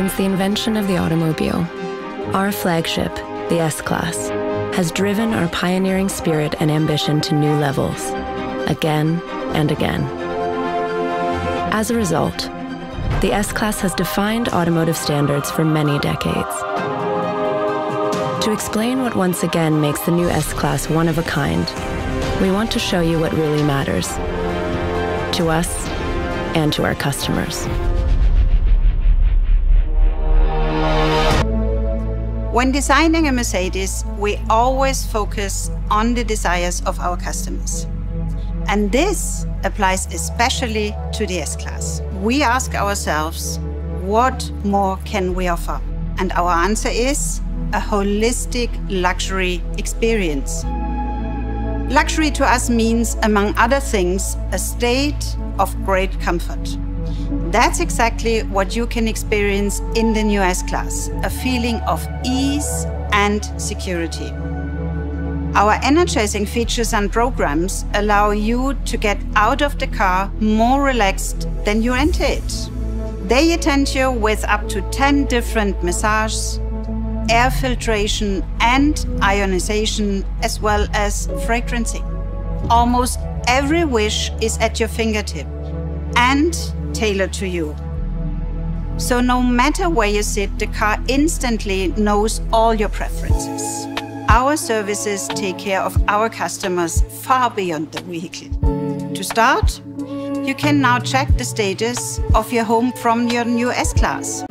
Since the invention of the automobile, our flagship, the S-Class, has driven our pioneering spirit and ambition to new levels, again and again. As a result, the S-Class has defined automotive standards for many decades. To explain what once again makes the new S-Class one of a kind, we want to show you what really matters to us and to our customers. When designing a Mercedes, we always focus on the desires of our customers. And this applies especially to the S-Class. We ask ourselves, what more can we offer? And our answer is a holistic luxury experience. Luxury to us means, among other things, a state of great comfort. That's exactly what you can experience in the new S-Class, a feeling of ease and security. Our energizing features and programs allow you to get out of the car more relaxed than you enter it. They attend you with up to 10 different massages, air filtration and ionization, as well as fragrancing. Almost every wish is at your fingertip and tailored to you. So no matter where you sit, the car instantly knows all your preferences. Our services take care of our customers far beyond the vehicle. To start, you can now check the status of your home from your new S-Class.